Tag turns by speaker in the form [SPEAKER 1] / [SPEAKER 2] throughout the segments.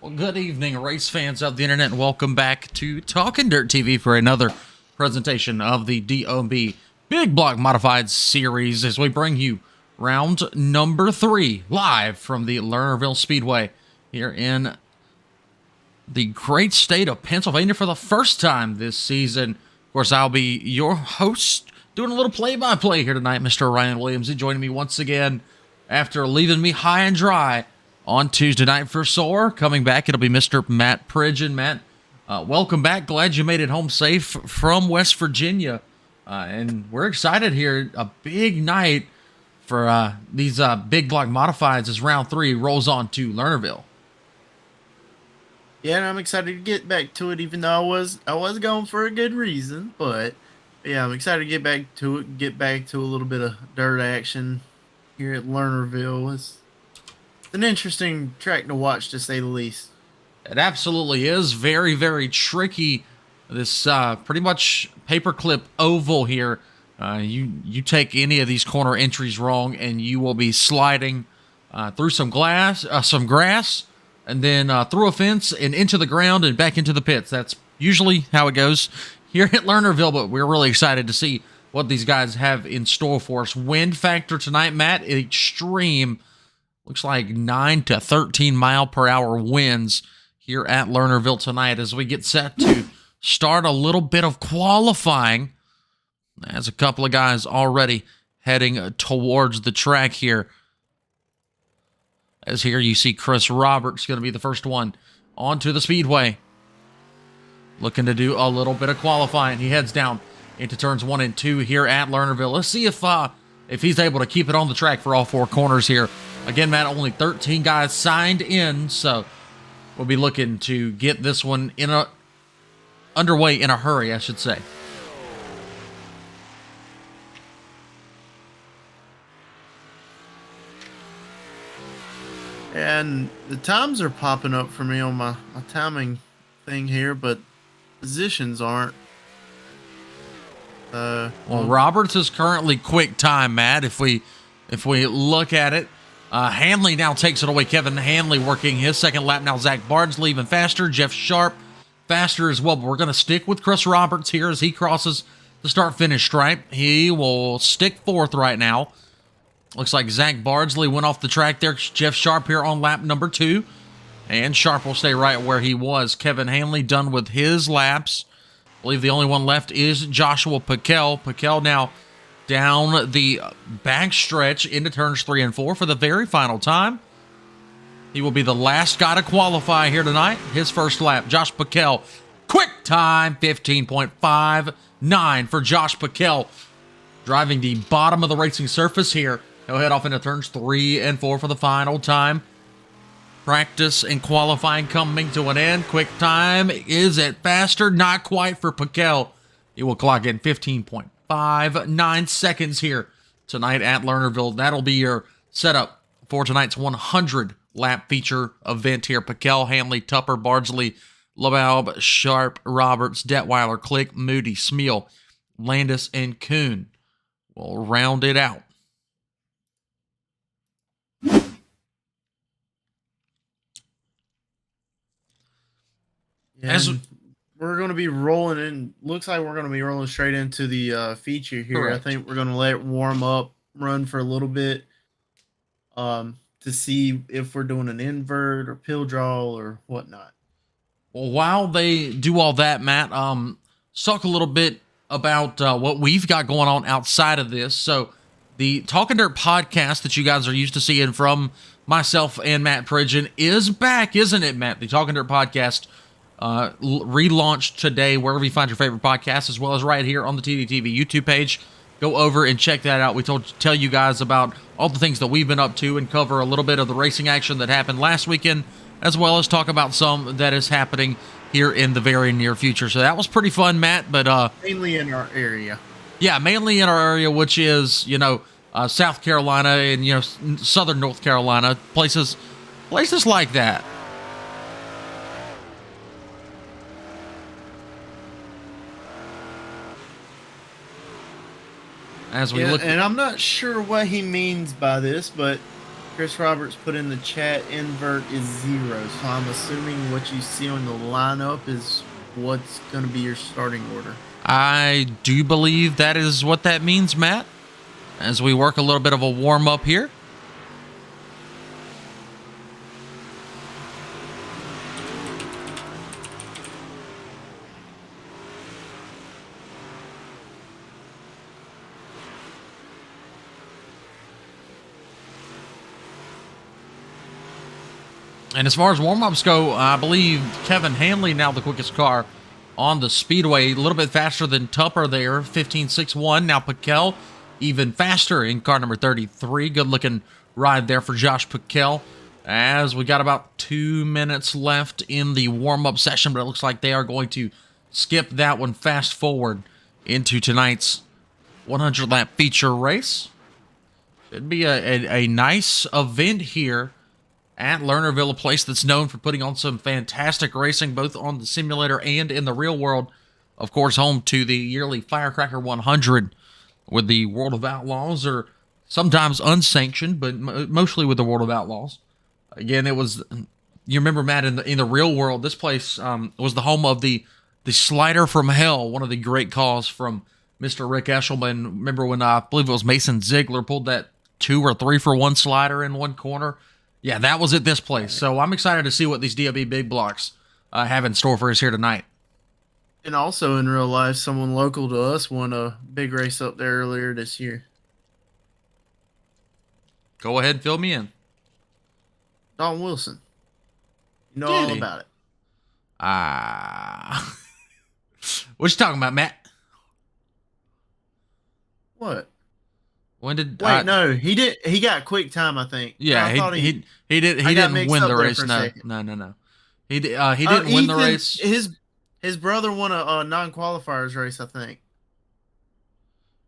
[SPEAKER 1] Well, good evening, race fans of the internet, and welcome back to Talking Dirt TV for another presentation of the DOB Big Block Modified Series as we bring you round number 3 live from the Lernerville Speedway here in the great state of Pennsylvania for the first time this season. Of course, I'll be your host doing a little play-by-play here tonight, Mr. Ryan Williams, joining me once again after leaving me high and dry on Tuesday night for SOAR. Coming back, it'll be Mr. Matt Pridgeon. Matt, welcome back. Glad you made it home safe from West Virginia. And we're excited here. A big night for these big block modifieds as round 3 rolls on to Lernerville.
[SPEAKER 2] Yeah, and I'm excited to get back to it, even though I was going for a good reason. But yeah, I'm excited to get back to it, get back to a little bit of dirt action here at Lernerville. It's an interesting track to watch, to say the least.
[SPEAKER 1] It absolutely is. Very, very tricky. This pretty much paperclip oval here. You take any of these corner entries wrong, and you will be sliding through some grass, and then through a fence and into the ground and back into the pits. That's usually how it goes here at Lernerville, but we're really excited to see what these guys have in store for us. Wind factor tonight, Matt, extreme. Looks like 9 to 13 mile per hour winds here at Lernerville tonight as we get set to start a little bit of qualifying. As a couple of guys already heading towards the track here. As here you see Chris Roberts going to be the first one onto the speedway. Looking to do a little bit of qualifying. He heads down into turns 1 and 2 here at Lernerville. Let's see if he's able to keep it on the track for all 4 corners here. Again, Matt, only 13 guys signed in, so we'll be looking to get this one underway in a hurry, I should say.
[SPEAKER 2] And the times are popping up for me on my timing thing here, but positions aren't.
[SPEAKER 1] Well, Roberts is currently quick time, Matt. If we look at it, Hanley now takes it away. Kevin Hanley working his second lap now. Zach Bardsley even faster. Jeff Sharp faster as well. But we're going to stick with Chris Roberts here as he crosses the start-finish stripe. He will stick 4th right now. Looks like Zach Bardsley went off the track there. Jeff Sharp here on lap number 2. And Sharp will stay right where he was. Kevin Hanley done with his laps. I believe the only one left is Joshua Piquel. Piquel now down the back stretch into turns 3 and 4 for the very final time. He will be the last guy to qualify here tonight. His first lap, Josh Piquel. Quick time, 15.59 for Josh Piquel. Driving the bottom of the racing surface here. He'll head off into turns 3 and 4 for the final time. Practice and qualifying coming to an end. Quick time. Is it faster? Not quite for Piquel. He will clock in 15.59 seconds here tonight at Lernerville. That'll be your setup for tonight's 100 lap feature event here. Piquel, Hanley, Tupper, Bardsley, LeBaub, Sharp, Roberts, Detweiler, Click, Moody, Smeal, Landis, and Kuhn will round it out.
[SPEAKER 2] As we're going to be rolling in, looks like we're going to be rolling straight into the feature here.
[SPEAKER 1] Correct.
[SPEAKER 2] I think we're going to let it warm up, run for a little bit, to see if we're doing an invert or pill draw or whatnot.
[SPEAKER 1] Well, while they do all that, Matt, let's talk a little bit about what we've got going on outside of this. So the Talking Dirt podcast that you guys are used to seeing from myself and Matt Pridgeon is back, isn't it, Matt? The Talking Dirt podcast relaunched today wherever you find your favorite podcast, as well as right here on the TDTV YouTube page. Go over and check that out. We tell you guys about all the things that we've been up to and cover a little bit of the racing action that happened last weekend, as well as talk about some that is happening here in the very near future. So that was pretty fun, Matt. But
[SPEAKER 2] mainly in our area.
[SPEAKER 1] Yeah, mainly in our area, which is, South Carolina and, southern North Carolina, places like that.
[SPEAKER 2] As we look, and I'm not sure what he means by this, but Chris Roberts put in the chat, invert is 0. So I'm assuming what you see on the lineup is what's going to be your starting order.
[SPEAKER 1] I do believe that is what that means, Matt, as we work a little bit of a warm-up here. And as far as warm-ups go, I believe Kevin Hanley now the quickest car on the speedway, a little bit faster than Tupper there, 15.61. Now Piquel, even faster in car number 33. Good-looking ride there for Josh Piquel. As we got about 2 minutes left in the warm-up session, but it looks like they are going to skip that one fast forward into tonight's 100-lap feature race. Should be a nice event here at Lernerville, a place that's known for putting on some fantastic racing, both on the simulator and in the real world. Of course, home to the yearly Firecracker 100 with the World of Outlaws, or sometimes unsanctioned, but mostly with the World of Outlaws. Again, it was, you remember, Matt, in the real world, this place was the home of the Slider from Hell, one of the great calls from Mr. Rick Eshelman. Remember when I believe it was Mason Ziegler pulled that 2 or 3 for 1 slider in one corner? Yeah, that was at this place. So I'm excited to see what these DOB big blocks have in store for us here tonight.
[SPEAKER 2] And also in real life, someone local to us won a big race up there earlier this year.
[SPEAKER 1] Go ahead and fill me in.
[SPEAKER 2] Don Wilson. You know all about it.
[SPEAKER 1] What you talking about, Matt?
[SPEAKER 2] What?
[SPEAKER 1] When did?
[SPEAKER 2] Wait, no, he did. He got quick time, I think.
[SPEAKER 1] Yeah, he didn't win the race. No. He didn't win the race.
[SPEAKER 2] His brother won a non-qualifiers race, I think.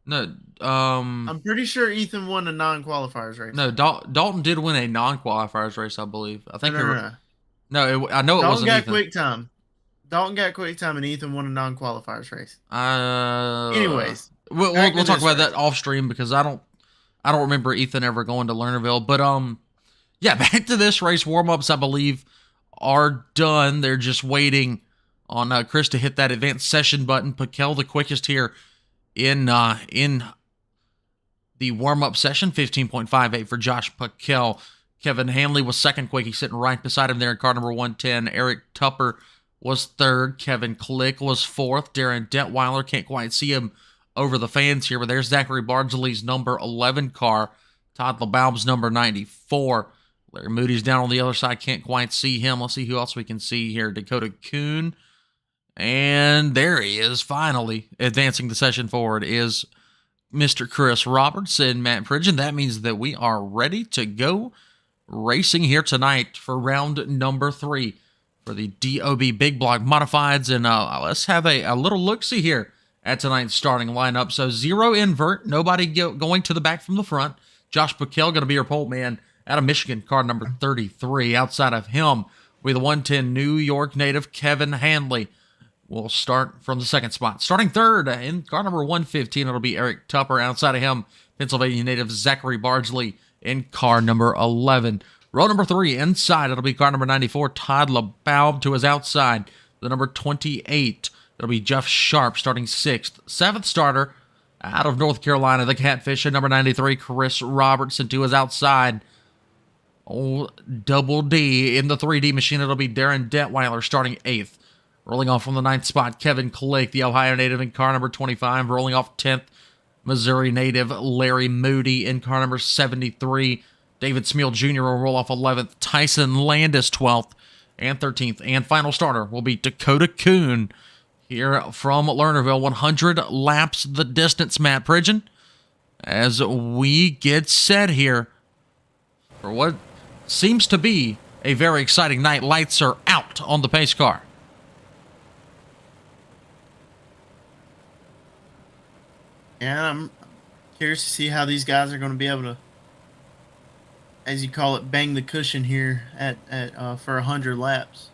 [SPEAKER 1] No,
[SPEAKER 2] I'm pretty sure Ethan won a non-qualifiers race.
[SPEAKER 1] No, Dalton did win a non-qualifiers race, I believe. I think.
[SPEAKER 2] No.
[SPEAKER 1] I know it wasn't Ethan.
[SPEAKER 2] Dalton got quick time. Dalton got quick time, and Ethan won a non-qualifiers race. Anyways.
[SPEAKER 1] We'll talk about that off stream because I don't remember Ethan ever going to Lernerville. But yeah, back to this race. Warm-ups, I believe, are done. They're just waiting on Chris to hit that advanced session button. Piquel the quickest here in the warm-up session, 15.58 for Josh Piquel. Kevin Hanley was second quick. He's sitting right beside him there in car number 110. Eric Tupper was third. Kevin Click was fourth. Darren Detweiler, can't quite see him over the fans here, but there's Zachary Bardsley's number 11 car. Todd LeBaum's number 94. Larry Moody's down on the other side. Can't quite see him. Let's see who else we can see here. Dakota Kuhn. And there he is, finally. Advancing the session forward is Mr. Chris Roberts and Matt Pridgeon. That means that we are ready to go racing here tonight for round number 3 for the DOB Big Block Modifieds. And let's have a little look-see here at tonight's starting lineup. So 0 invert, nobody going to the back from the front. Josh Piquel going to be your pole man out of Michigan, car number 33. Outside of him, with the 110 New York native Kevin Hanley. We'll start from the second spot. Starting third in car number 115, it'll be Eric Tupper. Outside of him, Pennsylvania native Zachary Bardsley in car number 11. Row number 3 inside, it'll be car number 94, Todd LeBaum. To his outside, the number 28. It'll be Jeff Sharp starting 6th. 7th starter out of North Carolina, the Catfish, at number 93, Chris Robertson. To his outside, Double D in the 3D machine. It'll be Darren Detweiler starting 8th. Rolling off from the 9th spot, Kevin Click, the Ohio native, in car number 25. Rolling off 10th, Missouri native Larry Moody in car number 73. David Smeal Jr. will roll off 11th. Tyson Landis 12th and 13th. And final starter will be Dakota Kuhn here from Lernerville. 100 laps the distance, Matt Pridgeon, as we get set here for what seems to be a very exciting night. Lights are out on the pace car.
[SPEAKER 2] And I'm curious to see how these guys are going to be able to, as you call it, bang the cushion here for 100 laps.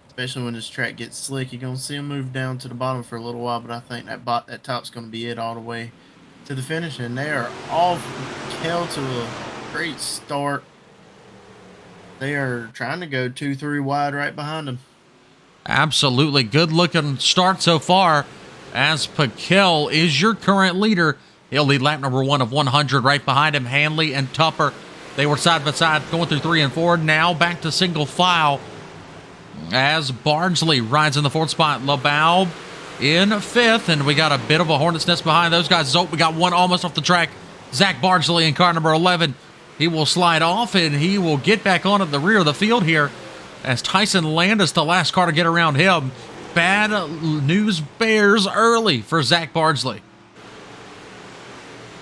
[SPEAKER 2] Especially when this track gets slick, you're going to see them move down to the bottom for a little while, but I think that top's going to be it all the way to the finish. And they are off Kel to a great start. They are trying to go 2-3 wide right behind them.
[SPEAKER 1] Absolutely good looking start so far, as Paquel is your current leader. He'll lead lap number 1 of 100. Right behind him, Hanley and Tupper. They were side by side going through 3 and 4. Now back to single file as Bardsley rides in the 4th spot. LeBaub in 5th, and we got a bit of a hornet's nest behind those guys. Oh, we got one almost off the track. Zach Bardsley in car number 11. He will slide off, and he will get back on at the rear of the field here as Tyson Landis, the last car to get around him. Bad news bears early for Zach Bardsley.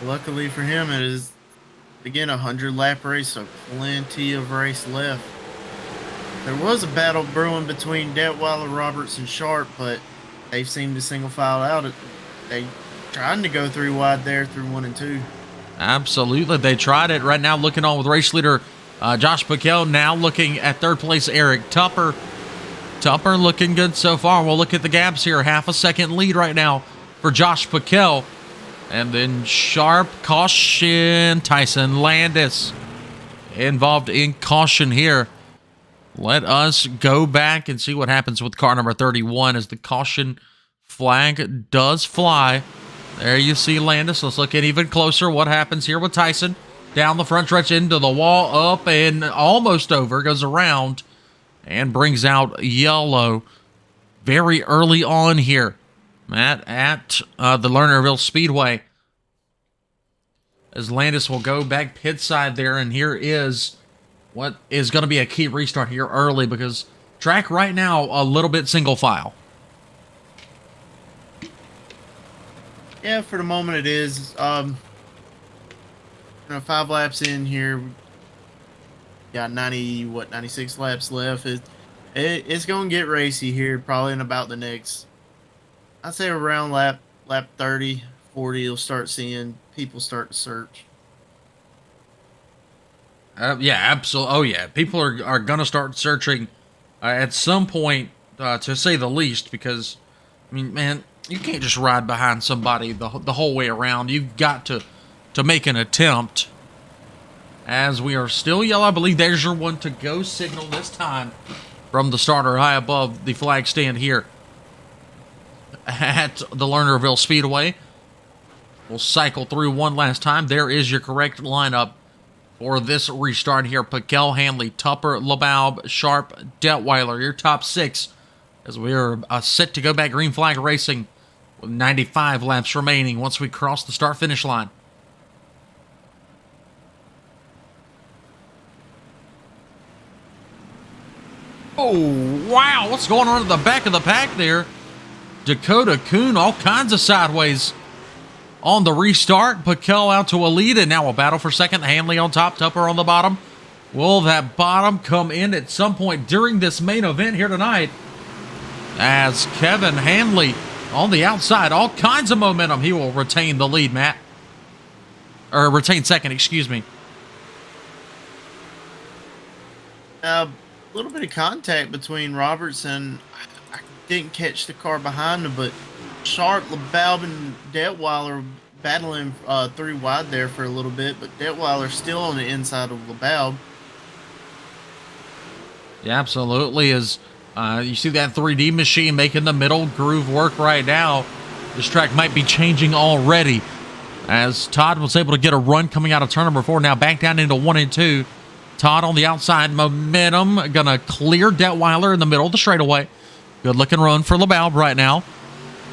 [SPEAKER 2] Luckily for him, it is, again, a 100-lap race, so plenty of race left. There was a battle brewing between Detweiler, Roberts, and Sharp, but they seemed to single file out. They trying to go 3 wide there through 1 and 2.
[SPEAKER 1] Absolutely. They tried it. Right now looking on with race leader Josh Paquel. Now looking at 3rd place Eric Tupper. Tupper looking good so far. We'll look at the gaps here. Half a second lead right now for Josh Paquel. And then Sharp, caution, Tyson Landis involved in caution here. Let us go back and see what happens with car number 31 as the caution flag does fly. There you see Landis. Let's look at even closer what happens here with Tyson. Down the front stretch into the wall, up and almost over. Goes around and brings out yellow very early on here, Matt, at the Lernerville Speedway. As Landis will go back pit side there, and here is what is going to be a key restart here early because track right now a little bit single file.
[SPEAKER 2] Yeah, for the moment it is. 5 laps in here. Got 96 laps left. It's going to get racy here probably in about the next, I'd say around lap 30, 40, you'll start seeing people start to search.
[SPEAKER 1] Yeah, absolutely. Oh, yeah. People are going to start searching at some point, to say the least, because, I mean, man, you can't just ride behind somebody the whole way around. You've got to make an attempt. As we are still yellow, I believe there's your 1 to go signal this time from the starter high above the flag stand here at the Lernerville Speedway. We'll cycle through one last time. There is your correct lineup for this restart here. Paquel, Hanley, Tupper, LeBaub, Sharp, Detweiler, your top 6 as we are set to go back green flag racing with 95 laps remaining once we cross the start-finish line. Oh, wow. What's going on at the back of the pack there? Dakota Kuhn, all kinds of sideways on the restart. Paquel out to a lead, and now a battle for second. Hanley on top, Tupper on the bottom. Will that bottom come in at some point during this main event here tonight? As Kevin Hanley on the outside, all kinds of momentum. He will retain the lead, Matt. Or retain second, excuse me.
[SPEAKER 2] A little bit of contact between Roberts and I didn't catch the car behind him, but Sharp, LeBaub, and Detweiler battling 3 wide there for a little bit, but Detweiler still on the inside of LeBaub.
[SPEAKER 1] Yeah, absolutely. As you see that 3D machine making the middle groove work right now. This track might be changing already. As Todd was able to get a run coming out of turn number 4, now back down into 1 and 2. Todd on the outside, momentum, gonna clear Detweiler in the middle of the straightaway. Good looking run for LeBaub right now.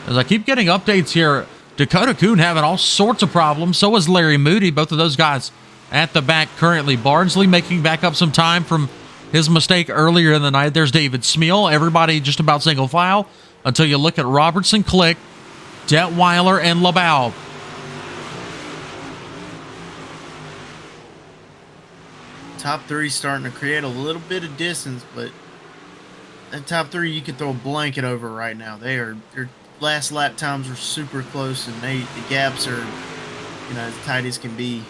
[SPEAKER 1] As I keep getting updates here, Dakota Kuhn having all sorts of problems. So is Larry Moody, both of those guys at the back currently. Bardsley making back up some time from his mistake earlier in the night. There's David Smeal, everybody just about single file until you look at Robertson, Click, Detweiler, and LeBaub.
[SPEAKER 2] Top 3 starting to create a little bit of distance, but that top 3 you could throw a blanket over right now. Their last lap times are super close, and the gaps are, as tight as can be.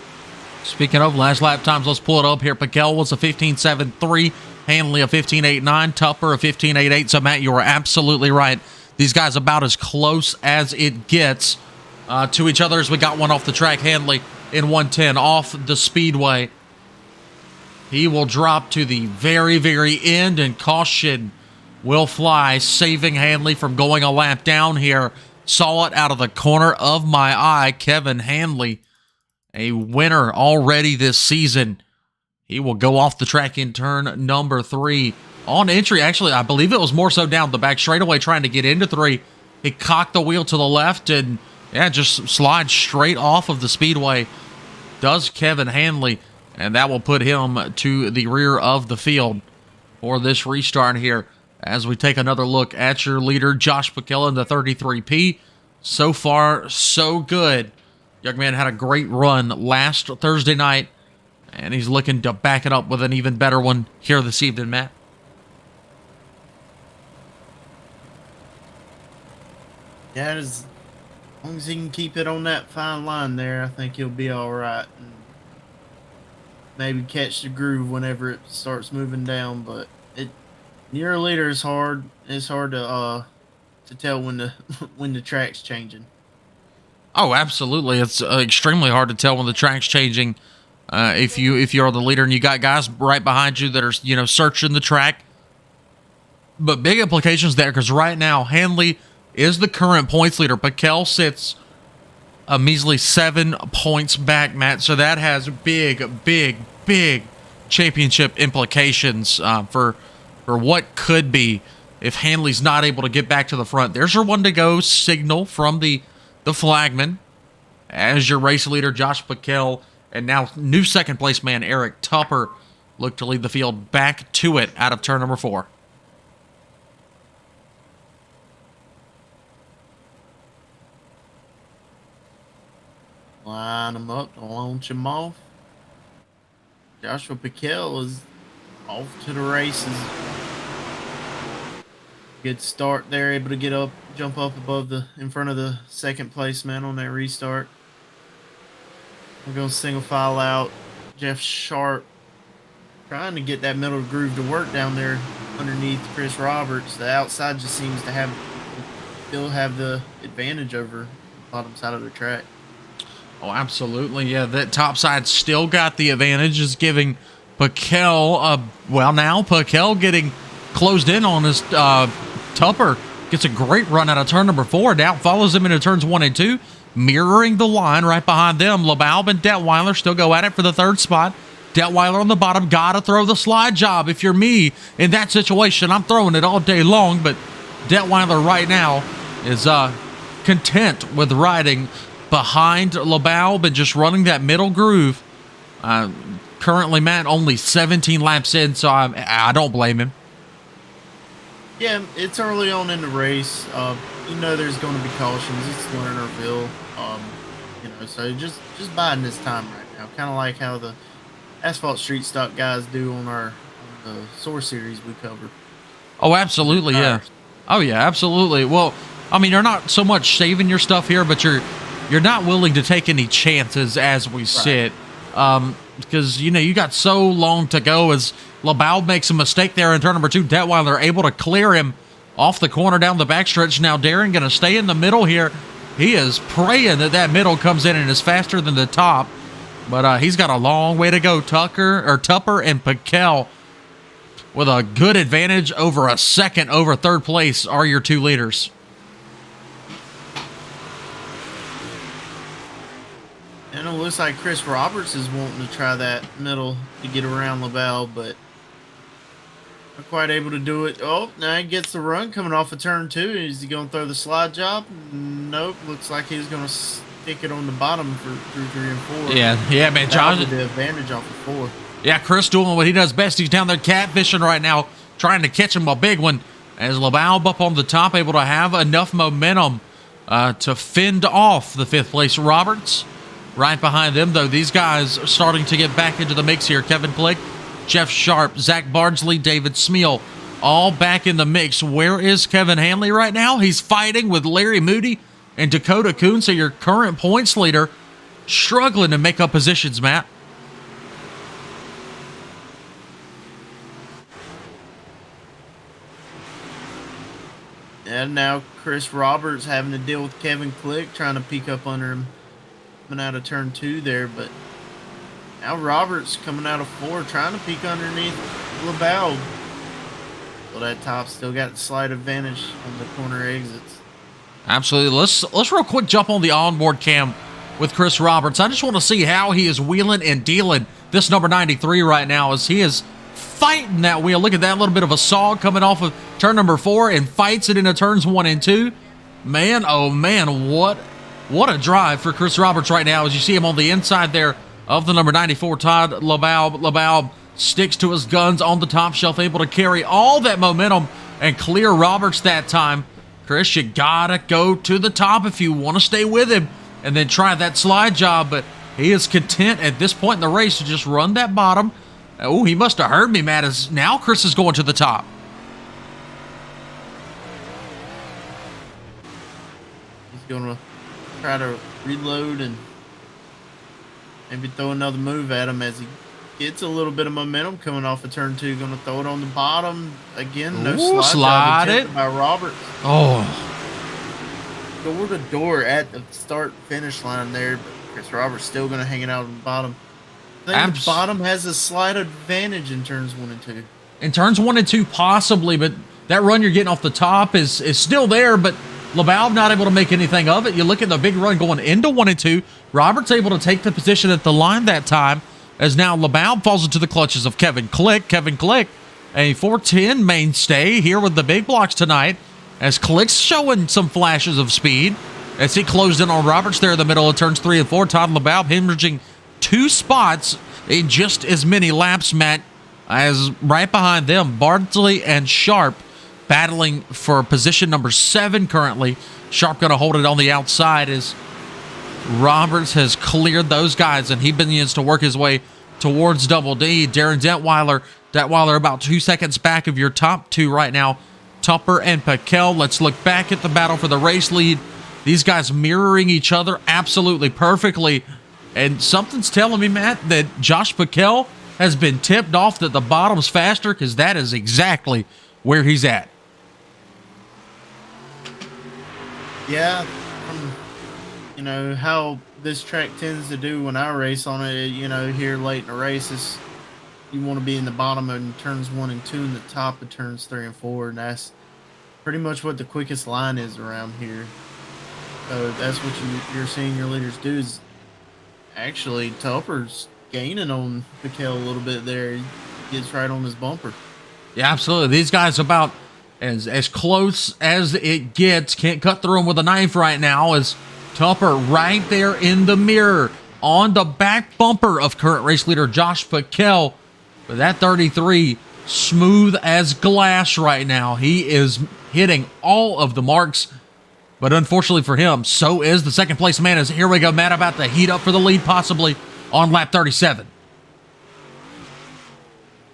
[SPEAKER 1] Speaking of last lap times, let's pull it up here. Paquel was a 15.73, Hanley a 15.89, Tupper a 15.88. So Matt, you are absolutely right. These guys about as close as it gets to each other as we got one off the track. Hanley in 110 off the speedway. He will drop to the very, very end, and caution will fly, saving Hanley from going a lap down here. Saw it out of the corner of my eye. Kevin Hanley, a winner already this season. He will go off the track in turn number 3. On entry, actually, I believe it was more so down the back straightaway trying to get into 3. He cocked the wheel to the left and, yeah, just slides straight off of the speedway. Does Kevin Hanley, and that will put him to the rear of the field for this restart here. As we take another look at your leader, Josh Pickell in the 33P. So far, so good. Young man had a great run last Thursday night, and he's looking to back it up with an even better one here this evening, Matt.
[SPEAKER 2] Yeah, as long as he can keep it on that fine line there, I think he'll be all right. And maybe catch the groove whenever it starts moving down, but near a leader is hard. It's hard to tell when the when the track's changing.
[SPEAKER 1] Oh, absolutely! It's extremely hard to tell when the track's changing. If you're the leader and you got guys right behind you that are searching the track, but big implications there because right now Hanley is the current points leader. Pickell sits a measly 7 points back, Matt. So that has big championship implications for what could be if Hanley's not able to get back to the front. There's your one to go signal from the flagman as your race leader, Josh Pickell, and now new second place man, Eric Tupper, look to lead the field back to it out of turn number 4.
[SPEAKER 2] Line them up, launch them off. Joshua Pickell is off to the races. Good start there, able to jump up in front of the second place man on that restart. We're going to single file out. Jeff Sharp trying to get that middle groove to work down there underneath Chris Roberts. The outside just seems to still have the advantage over the bottom side of the track.
[SPEAKER 1] Oh, absolutely. Yeah, that top side still got the advantage, is giving Pickell, now Pickell getting closed in on his Tupper. Gets a great run out of turn number 4. Now follows him into turns 1 and 2, mirroring the line right behind them. LeBaub and Detweiler still go at it for the 3rd spot. Detweiler on the bottom, gotta throw the slide job. If you're me in that situation, I'm throwing it all day long, but Detweiler right now is content with riding behind LeBaub and just running that middle groove. Currently, Matt, only 17 laps in, so I don't blame him.
[SPEAKER 2] Yeah, it's early on in the race. There's going to be cautions. It's Lernerville. So just biding his time right now. Kind of like how the Asphalt Street Stock guys do on the Source series we covered.
[SPEAKER 1] Oh, absolutely, yeah. Oh, yeah, absolutely. Well, I mean, you're not so much saving your stuff here, but you're not willing to take any chances as we sit. Because, you got so long to go as LeBaub makes a mistake there in turn number 2. Detweiler able to clear him off the corner down the backstretch. Now Darren going to stay in the middle here. He is praying that middle comes in and is faster than the top. But he's got a long way to go. Tupper and Pickell with a good advantage over a second over 3rd place are your 2 leaders.
[SPEAKER 2] And it looks like Chris Roberts is wanting to try that middle to get around LeBaub, but not quite able to do it. Oh, now he gets the run coming off of turn 2. Is he going to throw the slide job? Nope. Looks like he's going to stick it on the bottom through 3 and 4.
[SPEAKER 1] Yeah, man. Josh
[SPEAKER 2] with the advantage off of 4.
[SPEAKER 1] Yeah, Chris doing what he does best. He's down there catfishing right now, trying to catch him a big one. As LeBaub up on the top, able to have enough momentum to fend off the 5th place Roberts. Right behind them, though, these guys are starting to get back into the mix here. Kevin Plick, Jeff Sharp, Zach Bardsley, David Smeal, all back in the mix. Where is Kevin Hanley right now? He's fighting with Larry Moody and Dakota Kuhn, so your current points leader struggling to make up positions, Matt.
[SPEAKER 2] And now Chris Roberts having to deal with Kevin Click, trying to peek up under him coming out of turn 2 there, but Now Roberts coming out of 4, trying to peek underneath LaBelle. Well, that top still got the slight advantage on the corner exits.
[SPEAKER 1] Absolutely. Let's real quick jump on the onboard cam with Chris Roberts. I just want to see how he is wheeling and dealing this number 93 right now as he is fighting that wheel. Look at that little bit of a saw coming off of turn number 4 and fights it into turns 1 and 2. Man, oh man, what a drive for Chris Roberts right now as you see him on the inside there of the number 94, Todd LaBelle. LaBelle sticks to his guns on the top shelf, able to carry all that momentum and clear Roberts that time. Chris, you gotta go to the top if you want to stay with him and then try that slide job, but he is content at this point in the race to just run that bottom. Oh, he must have heard me, Matt, as now Chris is going to the top.
[SPEAKER 2] He's going to try to reload and maybe throw another move at him as he gets a little bit of momentum coming off of turn 2. Going to throw it on the bottom again. No slide it by Roberts.
[SPEAKER 1] Oh,
[SPEAKER 2] door to door at the start finish line there, but Chris Roberts still going to hang it out on the bottom. I think the bottom has a slight advantage in turns 1 and 2.
[SPEAKER 1] In turns 1 and 2, possibly, but that run you're getting off the top is still there, but LaBelle not able to make anything of it. You look at the big run going into 1 and 2. Roberts able to take the position at the line that time, as now LaBelle falls into the clutches of Kevin Click. Kevin Click, a 410 mainstay here with the big blocks tonight, as Click's showing some flashes of speed as he closed in on Roberts there in the middle of turns 3 and 4. Todd LaBelle hemorrhaging 2 spots in just as many laps, Matt, as right behind them, Bardsley and Sharp battling for position number 7 currently. Sharp going to hold it on the outside as Roberts has cleared those guys, and he begins to work his way towards Double D. Darren Detweiler about 2 seconds back of your top 2 right now, Tupper and Paquel. Let's look back at the battle for the race lead. These guys mirroring each other absolutely perfectly. And something's telling me, Matt, that Josh Paquel has been tipped off that the bottom's faster, because that is exactly where he's at.
[SPEAKER 2] Yeah, you know, how this track tends to do when I race on it, you know, here late in the race is you want to be in the bottom of turns 1 and 2 and the top of turns 3 and 4, and that's pretty much what the quickest line is around here. So that's what you're seeing your leaders do. Is actually Tupper's gaining on Paquel a little bit there. He gets right on his bumper.
[SPEAKER 1] Yeah, absolutely. These guys about as close as it gets. Can't cut through them with a knife right now, as Tupper right there in the mirror on the back bumper of current race leader Josh Paquel. But that 33, smooth as glass right now. He is hitting all of the marks. But unfortunately for him, so is the second place man. As here we go, Matt, about to heat up for the lead possibly on lap 37.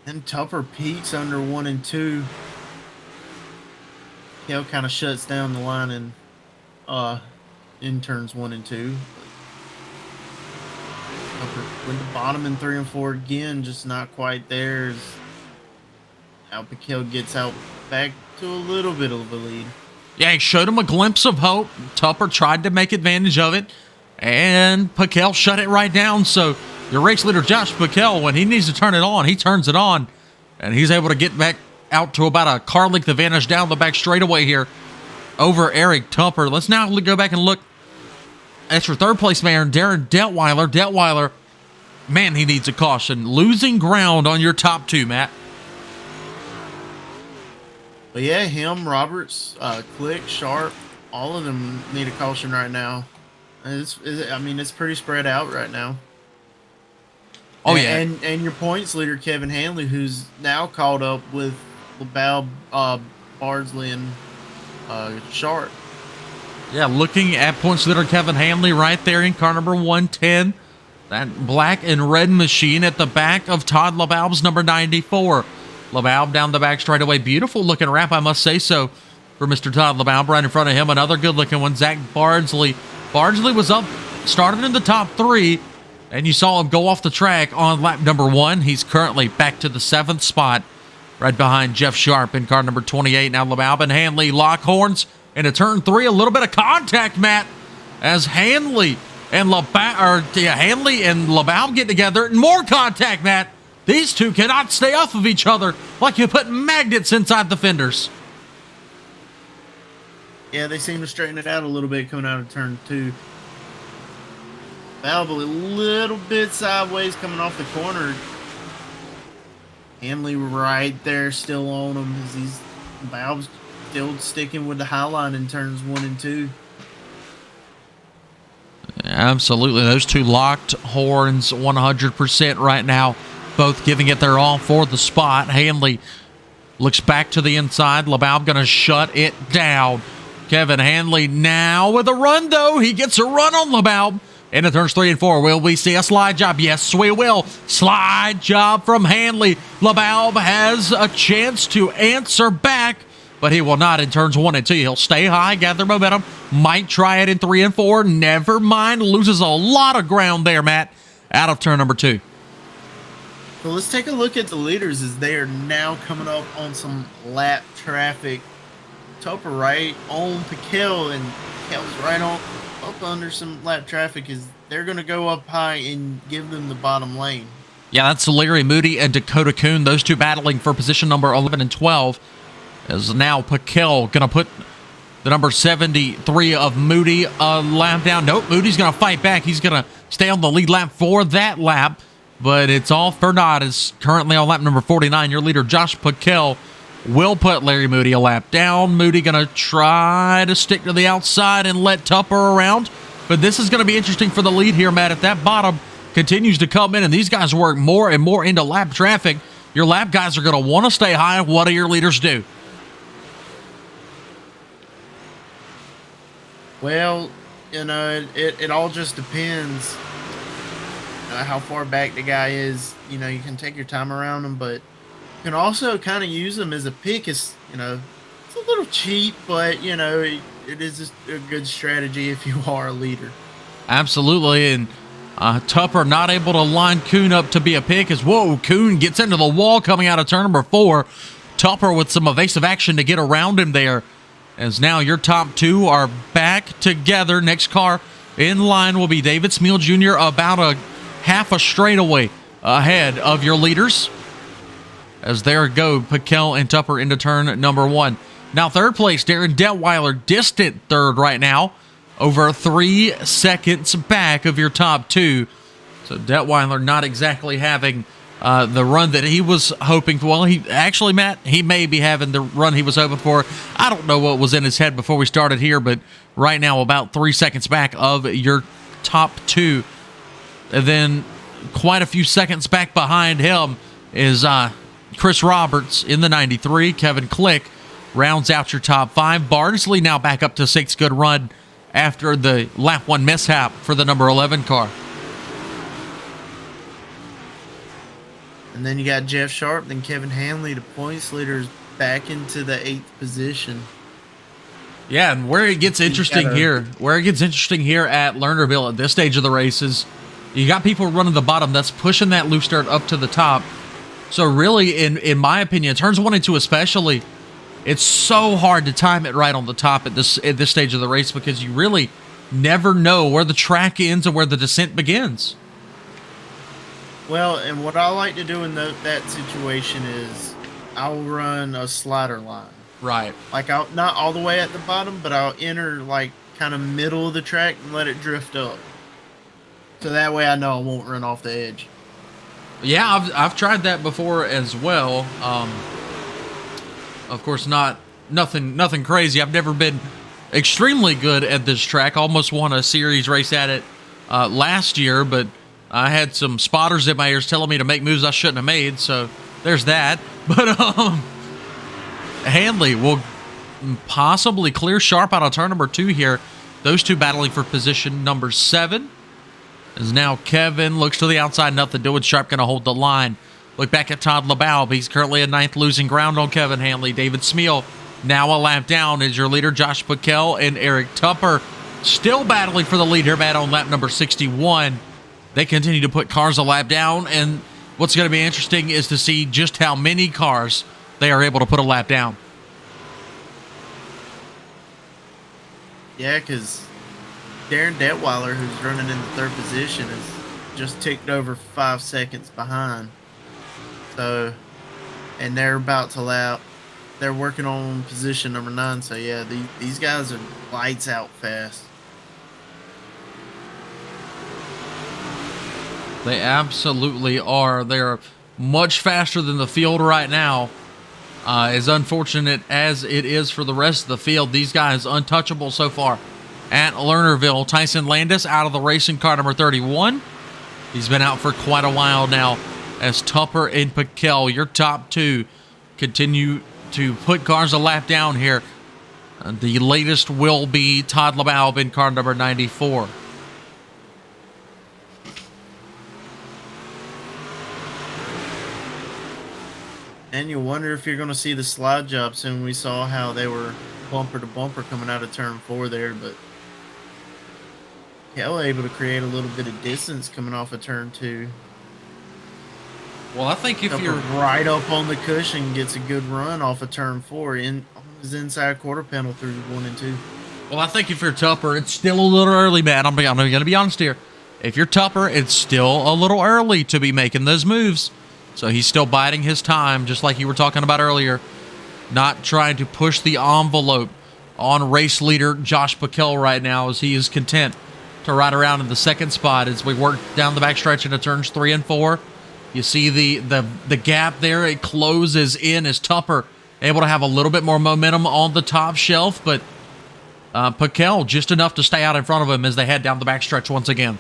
[SPEAKER 2] And Tupper peaks under 1 and 2. Paquel kind of shuts down the line in turns 1 and 2. Tupper went to bottom in 3 and 4 again, just not quite there. Now Paquel gets out back to a little bit of a lead.
[SPEAKER 1] Yeah, he showed him a glimpse of hope. Tupper tried to make advantage of it, and Paquel shut it right down. So your race leader, Josh Paquel, when he needs to turn it on, he turns it on, and he's able to get back out to about a car length advantage down the back straightaway here over Eric Tupper. Let's now go back and look at your third place man, Darren Detweiler. Detweiler, man, he needs a caution. Losing ground on your top 2, Matt.
[SPEAKER 2] But yeah, him, Roberts, Click, Sharp, all of them need a caution right now. I mean, it's pretty spread out right now.
[SPEAKER 1] Oh, yeah.
[SPEAKER 2] And your points leader, Kevin Hanley, who's now caught up with LaBelle, Bardsley, and Sharp.
[SPEAKER 1] Yeah, looking at points leader Kevin Hanley right there in car number 110. That black and red machine at the back of Todd LaBelle's number 94. LaBelle down the back straightaway. Beautiful looking wrap, I must say so, for Mr. Todd LaBelle. Right in front of him, another good looking one, Zach Bardsley. Bardsley was up, started in the top 3, and you saw him go off the track on lap number 1. He's currently back to the 7th spot, right behind Jeff Sharp in car number 28. Now LaBelle and Hanley lock horns into turn 3. A little bit of contact, Matt, as Hanley and Hanley and LaBelle get together, and more contact, Matt. These two cannot stay off of each other like you put magnets inside the fenders.
[SPEAKER 2] Yeah, they seem to straighten it out a little bit coming out of turn 2. Valve a little bit sideways coming off the corner. Hanley right there still on him as Valve's still sticking with the high line in turns 1 and 2.
[SPEAKER 1] Absolutely. Those two locked horns 100% right now, both giving it their all for the spot. Hanley looks back to the inside. LaBelle going to shut it down. Kevin Hanley now with a run, though. He gets a run on LaBelle. Into turns 3 and 4. Will we see a slide job? Yes, we will. Slide job from Hanley. LaBelle has a chance to answer back, but he will not in turns 1 and 2. He'll stay high, gather momentum. Might try it in 3 and 4. Never mind. Loses a lot of ground there, Matt, out of turn number 2.
[SPEAKER 2] Well, let's take a look at the leaders as they are now coming up on some lap traffic. Tupper right on Piquel, and Piquel's right on up under some lap traffic as they're going to go up high and give them the bottom lane.
[SPEAKER 1] Yeah, that's Larry Moody and Dakota Kuhn, those two battling for position number 11 and 12. As now Piquel going to put the number 73 of Moody a lap down. Nope, Moody's going to fight back. He's going to stay on the lead lap for that lap, but it's all for naught. Is currently on lap number 49. Your leader, Josh Piquel, will put Larry Moody a lap down. Moody going to try to stick to the outside and let Tupper around. But this is going to be interesting for the lead here, Matt. If that bottom continues to come in and these guys work more and more into lap traffic, your lap guys are going to want to stay high. What do your leaders do?
[SPEAKER 2] Well, it all just depends how far back the guy is. You can take your time around him, but you can also kind of use them as a pick. It's a little cheap, but it is just a good strategy if you are a leader.
[SPEAKER 1] Absolutely. And Tupper not able to line Kuhn up to be a pick as Kuhn gets into the wall coming out of turn number 4. Tupper with some evasive action to get around him there, as now your top two are back together. Next car in line will be David Smeal Jr. about a half a straightaway ahead of your leaders. As there go Piquel and Tupper into turn number 1. Now third place, Darren Detweiler, distant third right now, over 3 seconds back of your top two. So Detweiler not exactly having the run that he was hoping for. Well, Matt, he may be having the run he was hoping for. I don't know what was in his head before we started here, but right now about 3 seconds back of your top two. And then quite a few seconds back behind him is Chris Roberts in the 93. Kevin Click rounds out your top 5. Bardsley now back up to 6. Good run after the lap 1 mishap for the number 11 car.
[SPEAKER 2] And then you got Jeff Sharp, then Kevin Hanley, the points leaders, back into the 8th position.
[SPEAKER 1] Yeah, and where it gets interesting at Lernerville at this stage of the race is you got people running the bottom that's pushing that loose dirt up to the top. So really, in my opinion, turns 1 and 2 especially, it's so hard to time it right on the top at this stage of the race because you really never know where the track ends and where the descent begins.
[SPEAKER 2] Well, and what I like to do in that situation is I'll run a slider line.
[SPEAKER 1] Right.
[SPEAKER 2] Like I'll not all the way at the bottom, but I'll enter like kind of middle of the track and let it drift up. So that way I know I won't run off the edge.
[SPEAKER 1] Yeah, I've tried that before as well. Of course, nothing crazy. I've never been extremely good at this track. Almost won a series race at it last year, but I had some spotters in my ears telling me to make moves I shouldn't have made. So there's that. But Hanley will possibly clear Sharp out of turn number 2 here. Those two battling for position number 7. As now Kevin looks to the outside, nothing doing. Sharp going to hold the line. Look back at Todd LaBelle. He's currently in 9th, losing ground on Kevin Hanley. David Smeal now a lap down is your leader. Josh Piquel and Eric Tupper still battling for the lead here, Matt, on lap number 61. They continue to put cars a lap down, and what's going to be interesting is to see just how many cars they are able to put a lap down.
[SPEAKER 2] Yeah, because Darren Detweiler, who's running in the third position, is just ticked over 5 seconds behind. So, and they're about to lap. They're working on position number 9. So yeah, these guys are lights out fast.
[SPEAKER 1] They absolutely are. They're much faster than the field right now. As unfortunate as it is for the rest of the field, these guys untouchable so far at Lernerville. Tyson Landis out of the racing car number 31. He's been out for quite a while now, as Tupper and Piquel, your top two, continue to put cars a lap down here. The latest will be Todd LeBaub in car number 94.
[SPEAKER 2] And you wonder if you're going to see the slide job soon. We saw how they were bumper to bumper coming out of turn 4 there, but Piquel able to create a little bit of distance coming off of turn 2.
[SPEAKER 1] Well, I think if you're
[SPEAKER 2] right up on the cushion, gets a good run off of turn 4 on his inside quarter panel through 1 and 2.
[SPEAKER 1] Well, I think if you're Tupper, it's still a little early, man. I'm going to be honest here. If you're Tupper, it's still a little early to be making those moves. So he's still biding his time, just like you were talking about earlier. Not trying to push the envelope on race leader Josh Piquel right now, as he is content to ride around in the second spot as we work down the backstretch into turns 3 and 4. You see the gap there. It closes in as Tupper able to have a little bit more momentum on the top shelf, but Piquel just enough to stay out in front of him as they head down the backstretch once again.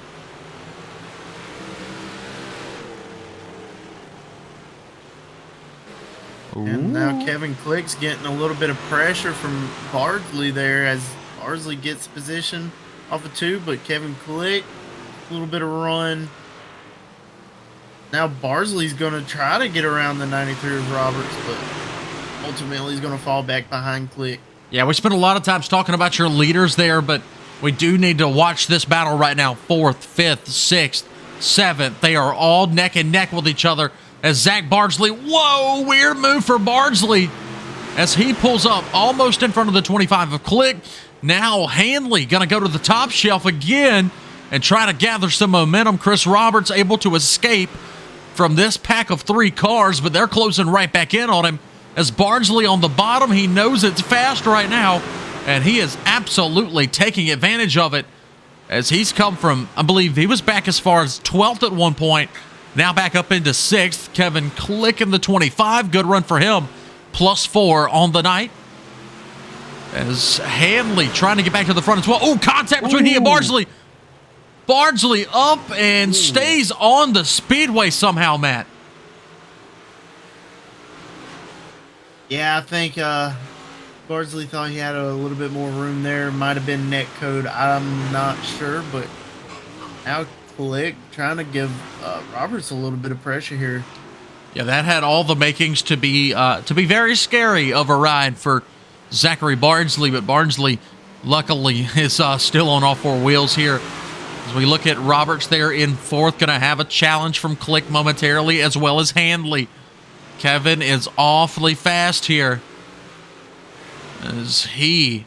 [SPEAKER 2] And now Kevin Click's getting a little bit of pressure from Bardsley there as Bardsley gets position off of 2, but Kevin Click, a little bit of run. Now Bardsley's going to try to get around the 93 of Roberts, but ultimately he's going to fall back behind Click.
[SPEAKER 1] Yeah, we spent a lot of times talking about your leaders there, but we do need to watch this battle right now. 4th, 5th, 6th, 7th. They are all neck and neck with each other as Zach Bardsley, whoa, weird move for Bardsley as he pulls up almost in front of the 25 of Click. Now Hanley going to go to the top shelf again and try to gather some momentum. Chris Roberts able to escape from this pack of 3 cars, but they're closing right back in on him as Bardsley on the bottom. He knows it's fast right now, and he is absolutely taking advantage of it as he's come from, I believe he was back as far as 12th at one point, now back up into 6th. Kevin Click in the 25. Good run for him. +4 on the night. As Hanley trying to get back to the front as well. Oh, contact between he and Bardsley. Bardsley up and stays on the speedway somehow, Matt.
[SPEAKER 2] Yeah, I think Bardsley thought he had a little bit more room there. Might have been net code. I'm not sure, but now Click trying to give Roberts a little bit of pressure here.
[SPEAKER 1] Yeah, that had all the makings to be very scary of a ride for Zachary Bardsley, but Bardsley luckily is still on all 4 wheels here. As we look at Roberts there in 4th, going to have a challenge from Click momentarily, as well as Hanley. Kevin is awfully fast here as he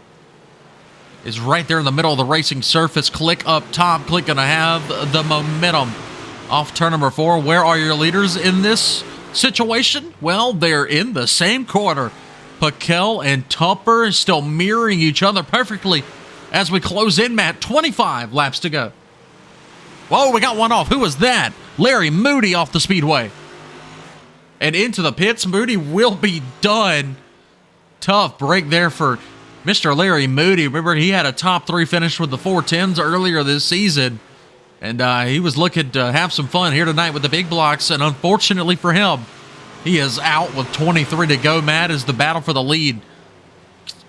[SPEAKER 1] is right there in the middle of the racing surface. Click up top. Click going to have the momentum off turn number 4. Where are your leaders in this situation? Well, they're in the same corner. Piquel and Tupper still mirroring each other perfectly as we close in, Matt. 25 laps to go. Whoa, we got one off. Who was that? Larry Moody off the speedway. And into the pits. Moody will be done. Tough break there for Mr. Larry Moody. Remember, he had a top 3 finish with the 410s earlier this season. And he was looking to have some fun here tonight with the big blocks. And unfortunately for him, he is out with 23 to go, Matt, as the battle for the lead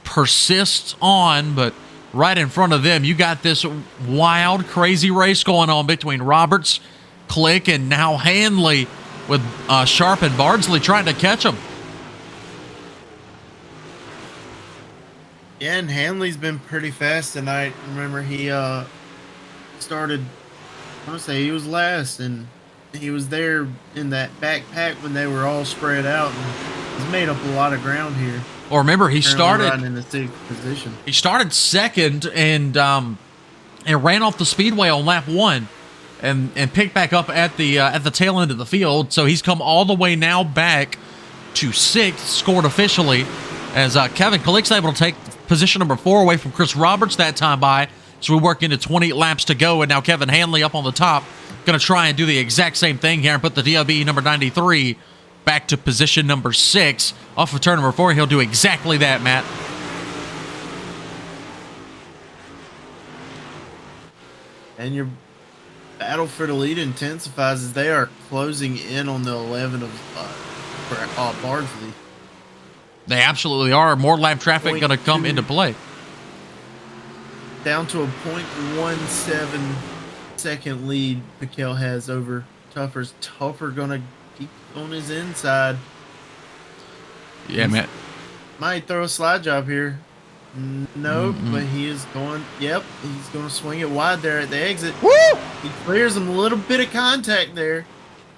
[SPEAKER 1] persists on. But right in front of them, you got this wild, crazy race going on between Roberts, Click, and now Hanley with Sharp and Bardsley trying to catch him.
[SPEAKER 2] Yeah, and Hanley's been pretty fast tonight. Remember, he started, I want to say he was last, and he was there in that backpack when they were all spread out, and he's made up a lot of ground here.
[SPEAKER 1] Or remember, he started
[SPEAKER 2] in the 6th position.
[SPEAKER 1] He started 2nd, and and ran off the speedway on lap 1 and picked back up at the tail end of the field. So he's come all the way now back to 6th, scored officially, as Kevin Kalik's able to take position number 4 away from Chris Roberts that time by. So we work into 20 laps to go, and now Kevin Hanley up on the top, going to try and do the exact same thing here and put the DOB number 93 back to position number 6. Off of turn number 4, he'll do exactly that, Matt.
[SPEAKER 2] And your battle for the lead intensifies as they are closing in on the 11 of Bardsley.
[SPEAKER 1] They absolutely are. More lap traffic going to come into play.
[SPEAKER 2] Down to a 0.17 second lead Piquel has over Tupper's. Tupper going to keep on his inside.
[SPEAKER 1] Yeah, man.
[SPEAKER 2] Might throw a slide job here. Nope, but he is going. Yep, he's going to swing it wide there at the exit.
[SPEAKER 1] Woo!
[SPEAKER 2] He clears him, a little bit of contact there.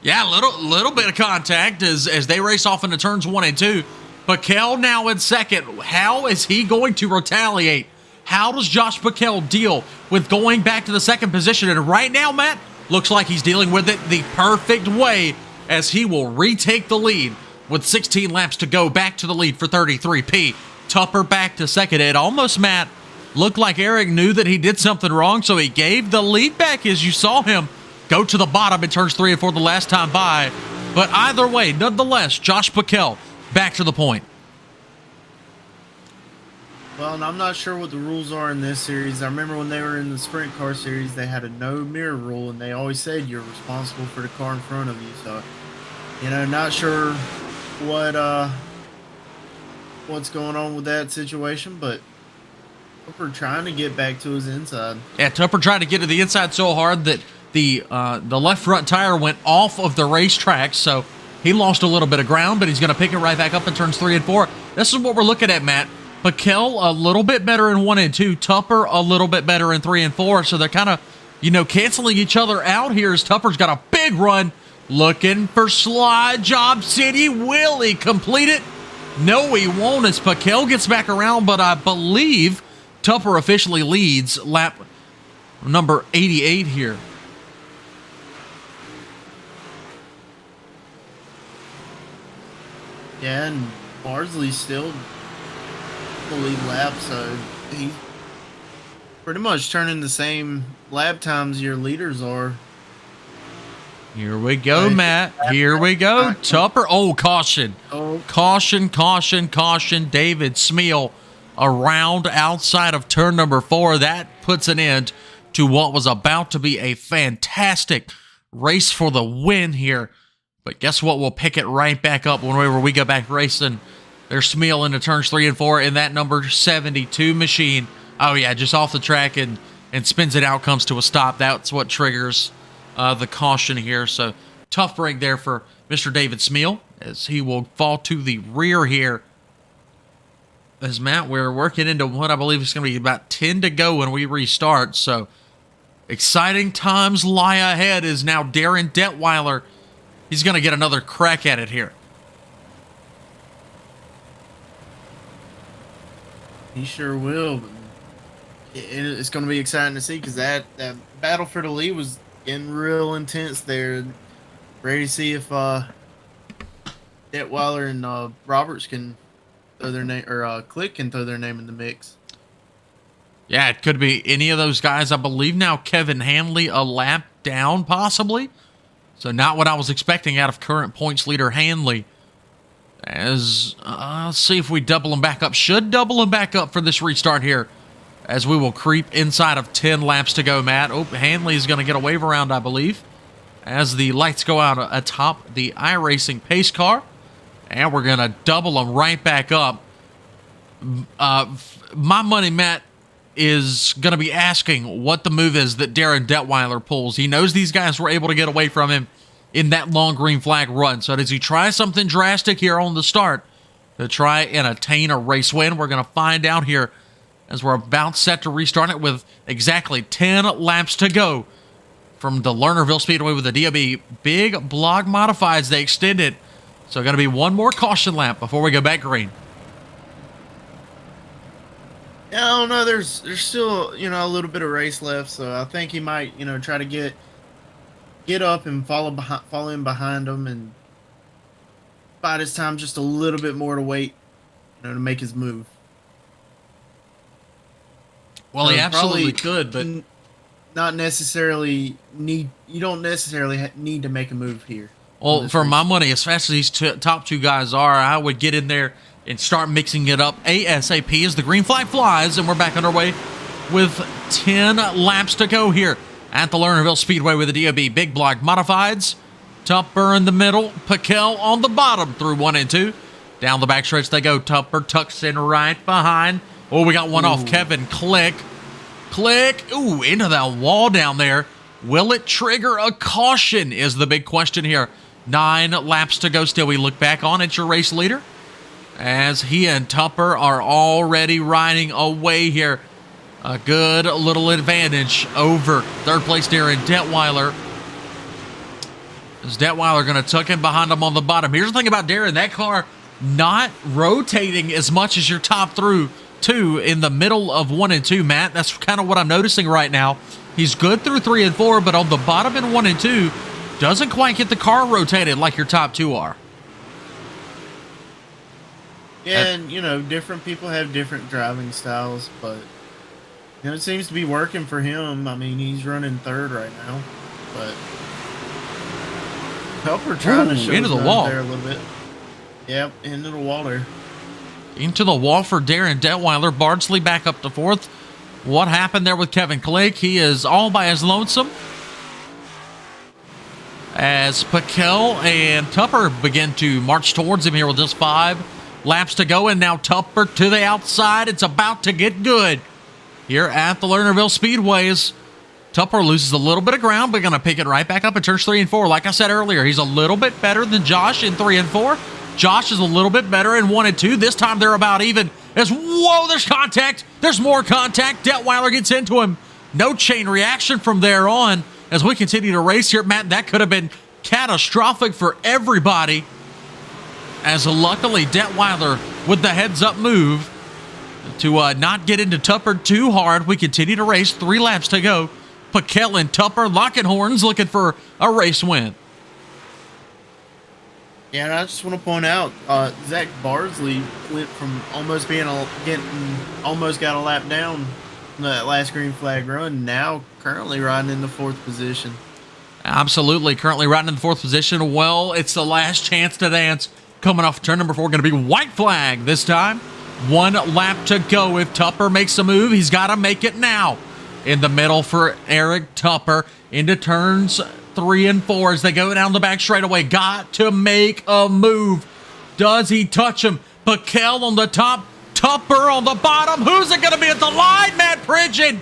[SPEAKER 1] Yeah, little bit of contact as they race off into turns 1 and 2. Piquel now in second. How is he going to retaliate? How does Josh Piquel deal with going back to the second position? And right now, Matt, looks like he's dealing with it the perfect way, as he will retake the lead with 16 laps to go, back to the lead for 33P. Tupper back to second. It almost, Matt, looked like Eric knew that he did something wrong, so he gave the lead back as you saw him go to the bottom in turns 3 and 4 the last time by. But either way, nonetheless, Josh Piquel back to the point.
[SPEAKER 2] Well, and I'm not sure what the rules are in this series. I remember when they were in the sprint car series, they had a no mirror rule, and they always said you're responsible for the car in front of you. So, not sure what's going on with that situation, but Tupper trying to get back to his inside.
[SPEAKER 1] Yeah, Tupper tried to get to the inside so hard that the left front tire went off of the racetrack, so he lost a little bit of ground, but he's going to pick it right back up in turns 3 and 4. This is what we're looking at, Matt. Piquel a little bit better in 1 and 2. Tupper a little bit better in 3 and 4. So they're kind of, canceling each other out here as Tupper's got a big run. Looking for slide job city. Will he complete it? No, he won't, as Piquel gets back around, but I believe Tupper officially leads lap number 88 here.
[SPEAKER 2] Yeah, and Bardsley's still the lead lap, so he's pretty much turning the same lap times your leaders are.
[SPEAKER 1] Here we go, Matt. Here we go. Tupper. Oh, caution.
[SPEAKER 2] Oh.
[SPEAKER 1] Caution. David Smeal around outside of turn number 4. That puts an end to what was about to be a fantastic race for the win here. But guess what? We'll pick it right back up whenever we go back racing. There's Smeal into turns 3 and 4 in that number 72 machine. Oh, yeah, just off the track and spins it out, comes to a stop. That's what triggers the caution here. So tough break there for Mr. David Smeal, as he will fall to the rear here. As Matt, we're working into what I believe is going to be about 10 to go when we restart. So exciting times lie ahead, as now Darren Detweiler, he's going to get another crack at it here.
[SPEAKER 2] He sure will. It's going to be exciting to see, because that battle for the lead was getting real intense there. Ready to see if Detweiler and Roberts can throw their name, or Click can throw their name in the mix.
[SPEAKER 1] Yeah, it could be any of those guys. I believe now Kevin Hanley a lap down, possibly. So not what I was expecting out of current points leader Hanley. As let's see if we double him back up. Should double him back up for this restart here, as we will creep inside of 10 laps to go, Matt. Oh, Hanley is going to get a wave around, I believe, as the lights go out atop the iRacing pace car. And we're going to double him right back up. My money, Matt, is going to be asking what the move is that Darren Detweiler pulls. He knows these guys were able to get away from him in that long green flag run. So does he try something drastic here on the start to try and attain a race win? We're going to find out here as we're about set to restart it with exactly 10 laps to go from the Lernerville Speedway with the DOB Big Block Modifieds. They extend it. So going to be one more caution lap before we go back green.
[SPEAKER 2] Yeah, I don't know. There's still a little bit of race left, so I think he might try to get up and follow in behind him, and bide his time just a little bit more to wait, to make his move.
[SPEAKER 1] Well, he absolutely could, but
[SPEAKER 2] not necessarily need. You don't necessarily need to make a move here.
[SPEAKER 1] Well, for my money, as fast as these top two guys are, I would get in there and start mixing it up ASAP as the green flag flies, and we're back underway with 10 laps to go here at the Lernerville Speedway with the DOB Big Block Modifieds. Tupper in the middle, Piquel on the bottom through 1 and 2. Down the back stretch they go. Tupper tucks in right behind. Oh, we got one off Kevin Click. Click. Ooh, into that wall down there. Will it trigger a caution is the big question here. 9 laps to go still. We look back on at your race leader as he and Tupper are already riding away here. A good little advantage over third place Darren Detweiler. Is Detweiler going to tuck in behind him on the bottom? Here's the thing about Darren. That car not rotating as much as your top through 2 in the middle of 1 and 2, Matt. That's kind of what I'm noticing right now. He's good through 3 and 4, but on the bottom in 1 and 2, doesn't quite get the car rotated like your top 2 are.
[SPEAKER 2] Yeah, and, different people have different driving styles, but, it seems to be working for him. I mean, he's running 3rd right now, but Tupper trying to show
[SPEAKER 1] into the wall
[SPEAKER 2] there a little bit. Yep, into the wall there.
[SPEAKER 1] Into the wall for Darren Detweiler. Bardsley back up to 4th. What happened there with Kevin Click? He is all by his lonesome. As Piquel and Tupper begin to march towards him here with just 5 laps to go. And now Tupper to the outside. It's about to get good here at the Lernerville Speedways. Tupper loses a little bit of ground, but going to pick it right back up in turns 3 and 4. Like I said earlier, he's a little bit better than Josh in 3 and 4. Josh is a little bit better in 1 and 2. This time they're about even. Whoa, there's contact. There's more contact. Detweiler gets into him. No chain reaction from there on as we continue to race here. Matt, that could have been catastrophic for everybody. As luckily Detweiler with the heads-up move to not get into Tupper too hard. We continue to race. 3 laps to go. Piquel and Tupper locking horns, looking for a race win.
[SPEAKER 2] Yeah, and I just want to point out, Zach Bardsley went from almost almost got a lap down in that last green flag run. Now currently riding in the 4th position.
[SPEAKER 1] Absolutely, currently riding in the 4th position. Well, it's the last chance to dance. Coming off turn number 4, going to be white flag this time. 1 lap to go. If Tupper makes a move, he's got to make it now. In the middle for Eric Tupper into turns 3 and 4 as they go down the back straightaway. Got to make a move. Does he touch him? Piquel on the top, Tupper on the bottom. Who's it going to be at the line, Matt Pridgeon?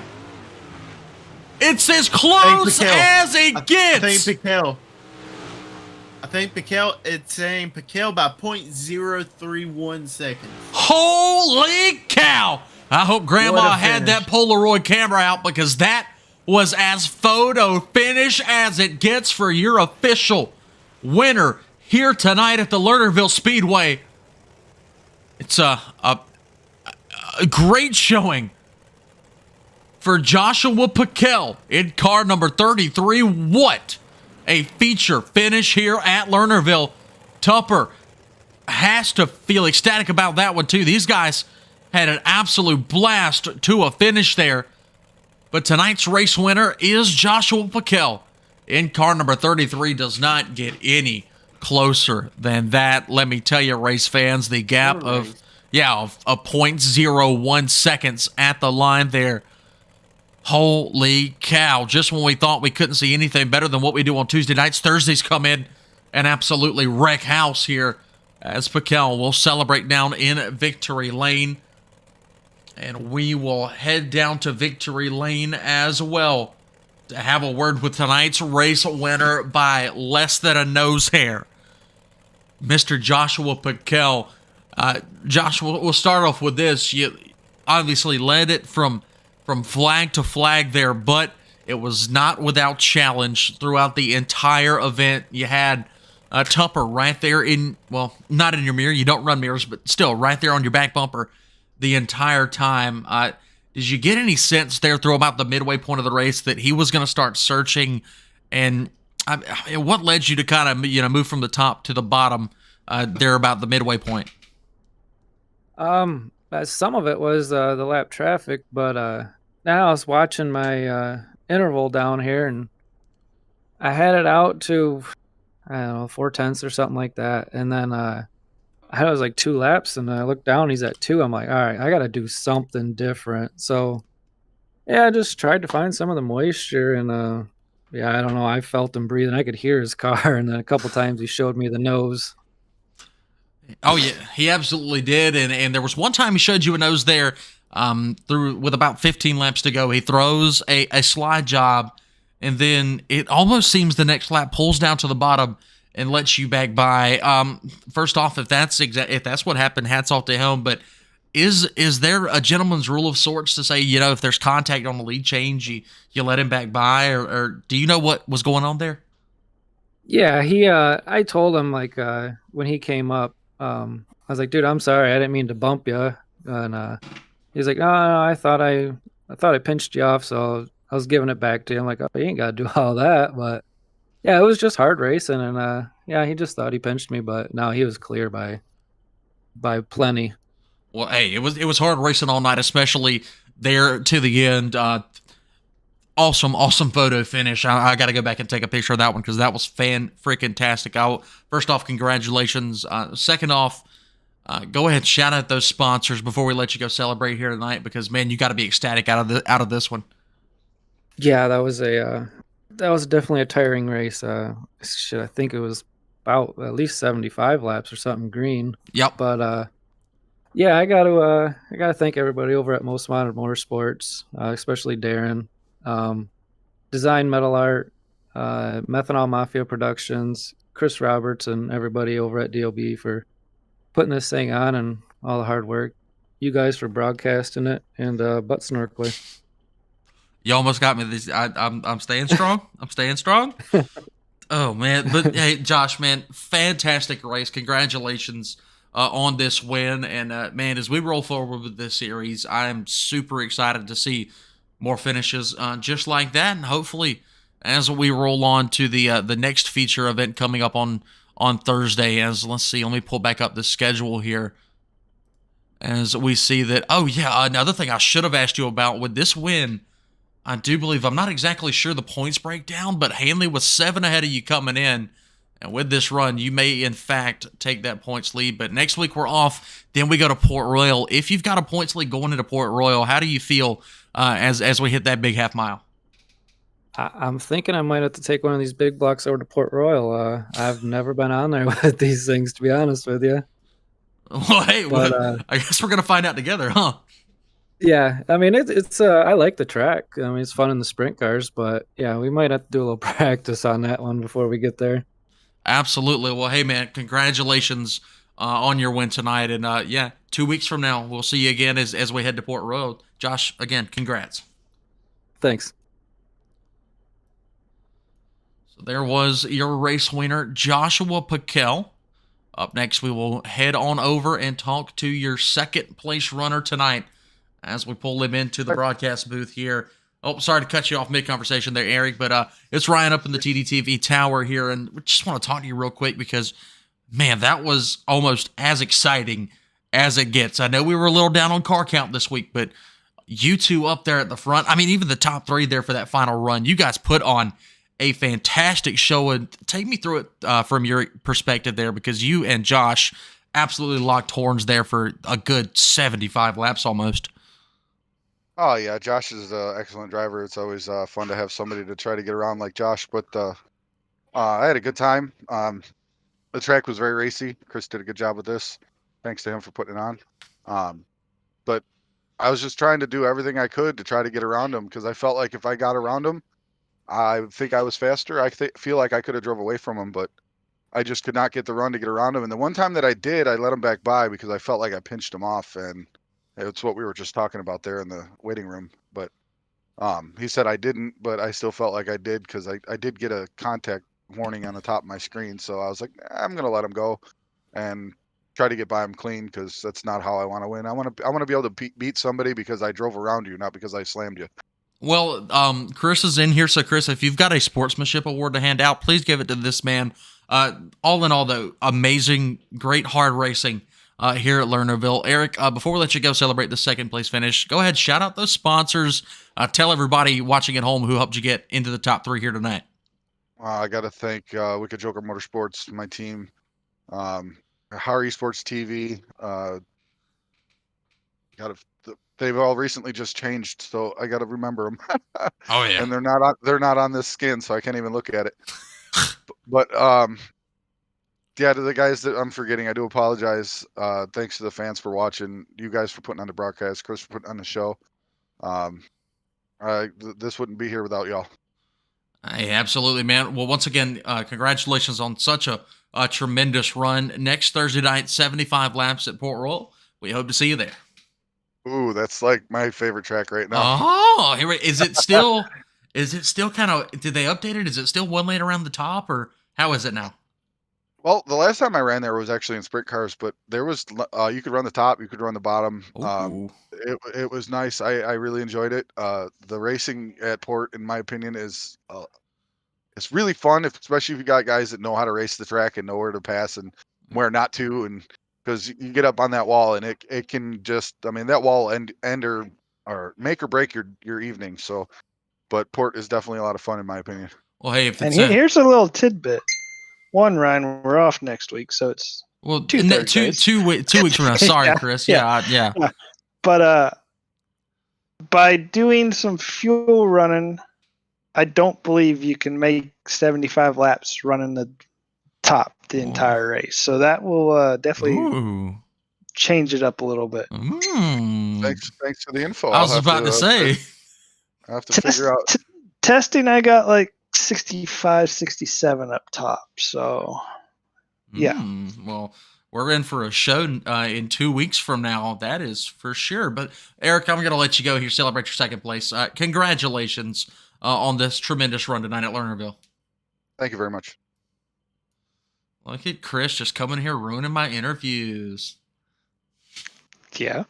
[SPEAKER 1] It's as close as it gets.
[SPEAKER 2] I think Piquel, it's saying Piquel by 0.031 seconds.
[SPEAKER 1] Holy cow! I hope Grandma had that Polaroid camera out because that was as photo finish as it gets for your official winner here tonight at the Lernerville Speedway. It's a great showing for Joshua Piquel in car number 33. What a feature finish here at Lernerville. Tupper has to feel ecstatic about that one too. These guys had an absolute blast to a finish there. But tonight's race winner is Joshua Piquel in car number 33. Does not get any closer than that. Let me tell you, race fans, the gap of 0.01 seconds at the line there. Holy cow. Just when we thought we couldn't see anything better than what we do on Tuesday nights, Thursdays come in and absolutely wreck house here as Piquel will celebrate down in Victory Lane. And we will head down to Victory Lane as well to have a word with tonight's race winner by less than a nose hair, Mr. Joshua Piquel. Joshua, we'll start off with this. You obviously led it from flag to flag there, but it was not without challenge throughout the entire event. You had Tupper right there in, well, not in your mirror. You don't run mirrors, but still right there on your back bumper the entire time. Did you get any sense there through about the midway point of the race that he was going to start searching? And what led you to kind of move from the top to the bottom there about the midway point?
[SPEAKER 3] Some of it was the lap traffic, but now I was watching my interval down here, and I had it out to I don't know 4/10 or something like that, and then I had it was like 2 laps, and I looked down, he's at 2. I'm like, all right, I got to do something different. So yeah, I just tried to find some of the moisture, and yeah, I don't know. I felt him breathing. I could hear his car, and then a couple times he showed me the nose.
[SPEAKER 1] Oh yeah, he absolutely did. And there was one time he showed you a nose there through with about 15 laps to go. He throws a slide job, and then it almost seems the next lap pulls down to the bottom and lets you back by. First off, if that's what happened, hats off to him. But is there a gentleman's rule of sorts to say, if there's contact on the lead change, you let him back by, or do you know what was going on there?
[SPEAKER 3] Yeah, I told him like when he came up, I was like, dude, I'm sorry, I didn't mean to bump you, and he's like, no, I thought I pinched you off, so I was giving it back to you. I'm like, oh, you ain't got to do all that, but yeah, it was just hard racing, and yeah, he just thought he pinched me, but no, he was clear by plenty.
[SPEAKER 1] Well, hey, it was hard racing all night, especially there to the end. Awesome photo finish. I got to go back and take a picture of that one because that was fan freaking tastic. First off, congratulations. Second off, go ahead and shout out those sponsors before we let you go celebrate here tonight because man, you got to be ecstatic out of this one.
[SPEAKER 3] Yeah, that was definitely a tiring race. Shit, I think it was about at least 75 laps or something green.
[SPEAKER 1] Yep.
[SPEAKER 3] But yeah, I gotta thank everybody over at Most Modern Motorsports, especially Darren, um, Design Metal Art, Methanol Mafia Productions, Chris Roberts, and everybody over at DOB for putting this thing on and all the hard work. You guys for broadcasting it and Butt Snorkler.
[SPEAKER 1] You almost got me. I'm staying strong. I'm staying strong. Oh man, but hey, Josh, man, fantastic race. Congratulations on this win, and man, as we roll forward with this series, I am super excited to see more finishes just like that, and hopefully, as we roll on to the next feature event coming up on Thursday. As let's see, let me pull back up the schedule here. As we see that, oh yeah, another thing I should have asked you about with this win. I do believe, I'm not exactly sure the points breakdown, but Hanley was 7 ahead of you coming in. And with this run, you may, in fact, take that points lead. But next week we're off. Then we go to Port Royal. If you've got a points lead going into Port Royal, how do you feel as we hit that big half mile?
[SPEAKER 3] I'm thinking I might have to take one of these big blocks over to Port Royal. I've never been on there with these things, to be honest with you.
[SPEAKER 1] Well, hey,
[SPEAKER 3] But
[SPEAKER 1] I guess we're going to find out together, huh?
[SPEAKER 3] yeah, I mean it's I like the track. I mean it's fun in the sprint cars, but yeah, we might have to do a little practice on that one before we get there.
[SPEAKER 1] Absolutely. Well, hey, man, congratulations on your win tonight. And yeah, 2 weeks from now, we'll see you again as we head to Port Royal. Josh, again, congrats.
[SPEAKER 3] Thanks.
[SPEAKER 1] So there was your race winner, Joshua Paquel. Up next, we will head on over and talk to your second place runner tonight as we pull him into the broadcast booth here. Oh, sorry to cut you off mid-conversation there, Eric, but it's Ryan up in the TDTV tower here, and we just want to talk to you real quick because, man, that was almost as exciting as it gets. I know we were a little down on car count this week, but you two up there at the front, I mean, even the top three there for that final run, you guys put on a fantastic show. And take me through it from your perspective there, because you and Josh absolutely locked horns there for a good 75 laps almost.
[SPEAKER 4] Oh yeah, Josh is an excellent driver. It's always fun to have somebody to try to get around like Josh. But I had a good time. The track was very racy. Chris did a good job with this. Thanks to him for putting it on. But I was just trying to do everything I could to try to get around him because I felt like if I got around him, I think I was faster. I feel like I could have drove away from him, but I just could not get the run to get around him. And the one time that I did, I let him back by because I felt like I pinched him off, and it's what we were just talking about there in the waiting room. But he said I didn't, but I still felt like I did because I did get a contact warning on the top of my screen. So I was like, I'm going to let him go. And try to get by them clean, because that's not how I want to win. I want to be able to beat somebody because I drove around you, not because I slammed you.
[SPEAKER 1] Well, Chris is in here, so Chris, if you've got a sportsmanship award to hand out, please give it to this man. All in all, though, amazing, great hard racing here at Lernerville. Eric, before we let you go celebrate the second place finish, go ahead, shout out those sponsors. Tell everybody watching at home who helped you get into the top 3 here tonight. I
[SPEAKER 4] got to thank Wicked Joker Motorsports, my team, Harry Sports TV. They've all recently just changed, so I got to remember them.
[SPEAKER 1] Oh yeah,
[SPEAKER 4] and they're not on this skin, so I can't even look at it. But yeah, to the guys that I'm forgetting, I do apologize. Thanks to the fans for watching, you guys for putting on the broadcast, Chris for putting on the show. This wouldn't be here without y'all.
[SPEAKER 1] Hey, absolutely, man. Well, once again, congratulations on such a tremendous run. Next Thursday night, 75 laps at Port Royal. We hope to see you there.
[SPEAKER 4] Ooh, that's like my favorite track right now.
[SPEAKER 1] Oh, is it still? Is it still kind of? Did they update it? Is it still one lane around the top, or how is it now?
[SPEAKER 4] Well, the last time I ran there was actually in sprint cars, but there was you could run the top, you could run the bottom. It was nice. I really enjoyed it. The racing at Port, in my opinion, is it's really fun, especially if you got guys that know how to race the track and know where to pass and where not to, and because you get up on that wall and it can just, I mean, that wall end or make or break your evening. So, but Port is definitely a lot of fun in my opinion.
[SPEAKER 1] Well, hey, if it's
[SPEAKER 5] here's a little tidbit. One, Ryan, we're off next week, so it's two
[SPEAKER 1] weeks from now. Sorry, Chris. Yeah.
[SPEAKER 5] But by doing some fuel running, I don't believe you can make 75 laps running the top the entire race. So that will definitely change it up a little bit.
[SPEAKER 4] Thanks for the info.
[SPEAKER 1] I was about to say.
[SPEAKER 4] I have to figure out.
[SPEAKER 5] Testing, I got like 65, 67 up top. So, yeah.
[SPEAKER 1] Well, we're in for a show in 2 weeks from now. That is for sure. But, Eric, I'm going to let you go here, celebrate your second place. Congratulations on this tremendous run tonight at Lernerville.
[SPEAKER 4] Thank you very much.
[SPEAKER 1] Look at Chris just coming here ruining my interviews.
[SPEAKER 5] Yeah.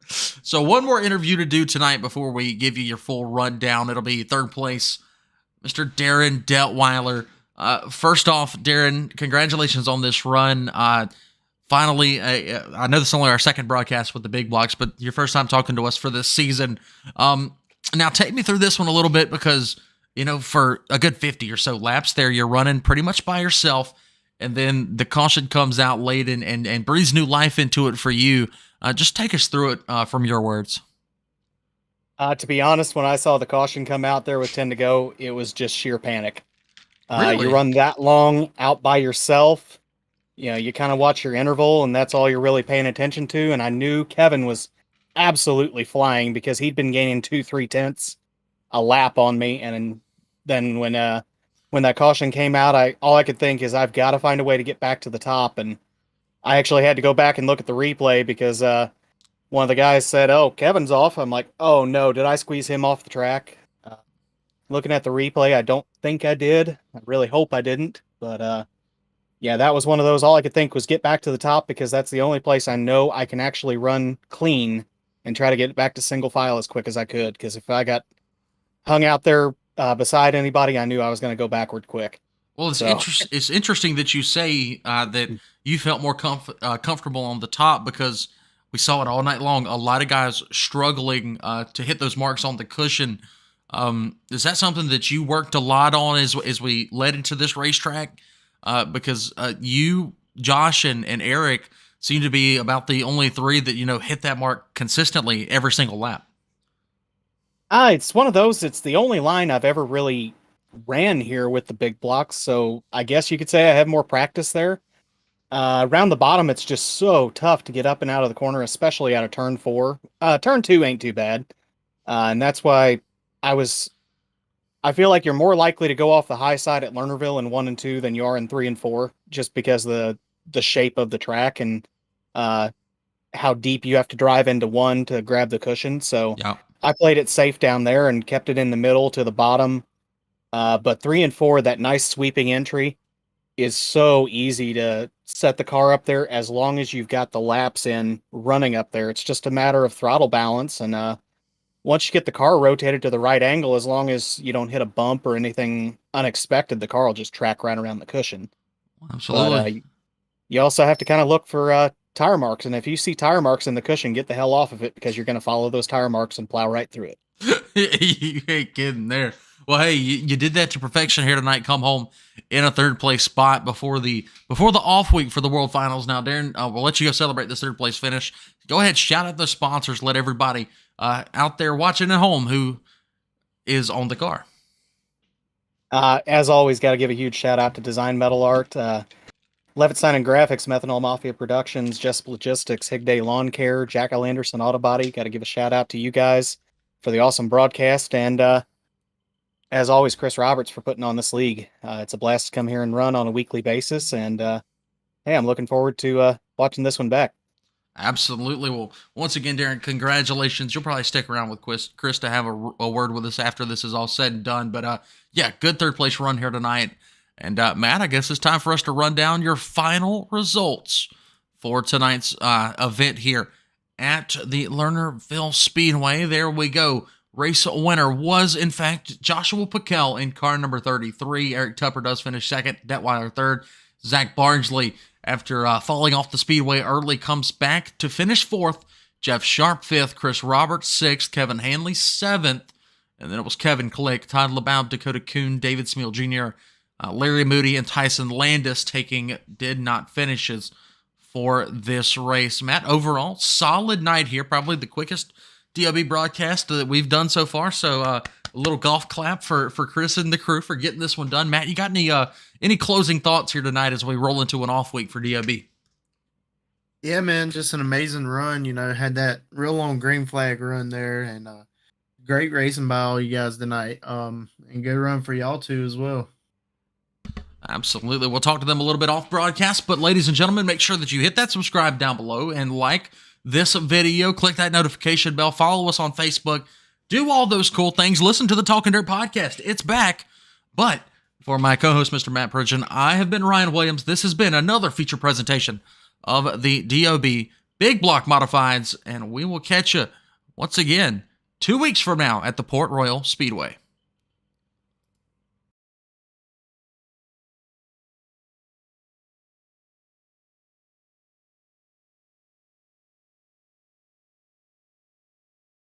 [SPEAKER 1] So one more interview to do tonight before we give you your full rundown. It'll be third place, Mr. Darren Detweiler. First off, Darren, congratulations on this run. Finally, I know this is only our second broadcast with the big blocks, but your first time talking to us for this season. Now take me through this one a little bit because, you know, for a good 50 or so laps there, you're running pretty much by yourself. And then the caution comes out late and breathes new life into it for you. Just take us through it from your words.
[SPEAKER 6] To be honest, when I saw the caution come out there with 10 to go, it was just sheer panic.
[SPEAKER 1] Really?
[SPEAKER 6] You run that long out by yourself, you know, you kind of watch your interval, and that's all you're really paying attention to. And I knew Kevin was absolutely flying because he'd been gaining 2-3 tenths a lap on me. And then when that caution came out, all I could think is I've got to find a way to get back to the top. And I actually had to go back and look at the replay because one of the guys said, "Oh, Kevin's off." I'm like, "Oh no, did I squeeze him off the track?" Looking at the replay, I don't think I did. I really hope I didn't. But yeah, that was one of those. All I could think was get back to the top because that's the only place I know I can actually run clean and try to get back to single file as quick as I could. Because if I got hung out there beside anybody, I knew I was going to go backward quick.
[SPEAKER 1] Well, it's interesting that you say that you felt more comfortable on the top because we saw it all night long. A lot of guys struggling to hit those marks on the cushion. Is that something that you worked a lot on as we led into this racetrack? Because you, Josh, and Eric seem to be about the only three that, you know, hit that mark consistently every single lap.
[SPEAKER 6] It's one of those. It's the only line I've ever really ran here with the big blocks, so I guess you could say I have more practice there. Around the bottom, it's just so tough to get up and out of the corner, especially out of turn 4. Turn 2 ain't too bad, and that's why I feel like you're more likely to go off the high side at Lernerville in 1 and 2 than you are in 3 and 4, just because the shape of the track and how deep you have to drive into 1 to grab the cushion. So
[SPEAKER 1] yeah.
[SPEAKER 6] I played it safe down there and kept it in the middle to the bottom. But 3 and 4, that nice sweeping entry is so easy to set the car up there as long as you've got the laps in running up there. It's just a matter of throttle balance. And once you get the car rotated to the right angle, as long as you don't hit a bump or anything unexpected, the car will just track right around the cushion.
[SPEAKER 1] Absolutely.
[SPEAKER 6] But you also have to kind of look for tire marks. And if you see tire marks in the cushion, get the hell off of it, because you're going to follow those tire marks and plow right through it.
[SPEAKER 1] You ain't kidding there. Well, hey, you did that to perfection here tonight. Come home in a third place spot before the off week for the World Finals. Now, Darren, we'll let you go celebrate this third place finish. Go ahead, shout out the sponsors. Let everybody out there watching at home who is on the car.
[SPEAKER 6] As always, got to give a huge shout out to Design Metal Art, Levitt Sign and Graphics, Methanol Mafia Productions, Just Logistics, Higday Lawn Care, Jack L. Anderson Auto Body. Got to give a shout out to you guys for the awesome broadcast. And as always, Chris Roberts for putting on this league. It's a blast to come here and run on a weekly basis. And hey, I'm looking forward to watching this one back.
[SPEAKER 1] Absolutely. Well, once again, Darren, congratulations. You'll probably stick around with Chris to have a word with us after this is all said and done. But yeah, good third place run here tonight. And Matt, I guess it's time for us to run down your final results for tonight's event here at the Lernerville Speedway. There we go. Race winner was, in fact, Joshua Piquel in car number 33. Eric Tupper does finish second. Detweiler third. Zach Barnsley, after falling off the speedway early, comes back to finish fourth. Jeff Sharp fifth. Chris Roberts sixth. Kevin Hanley seventh. And then it was Kevin Click, Todd LeBow, Dakota Kuhn, David Smeal Jr., Larry Moody, and Tyson Landis did not finishes for this race. Matt, overall, solid night here. Probably the quickest DOB broadcast that we've done so far. So a little golf clap for Chris and the crew for getting this one done. Matt, you got any closing thoughts here tonight as we roll into an off week for DOB?
[SPEAKER 2] Yeah, man, just an amazing run. Had that real long green flag run there, and great racing by all you guys tonight. And good run for y'all too as well.
[SPEAKER 1] Absolutely. We'll talk to them a little bit off broadcast, but ladies and gentlemen, make sure that you hit that subscribe down below and like this video, click that notification bell, follow us on Facebook, do all those cool things, listen to the Talking Dirt podcast. It's back. But for my co-host, Mr. Matt Pridgeon, I have been Ryan Williams. This has been another feature presentation of the DOB Big Block Modifieds, and we will catch you once again 2 weeks from now at the Port Royal Speedway.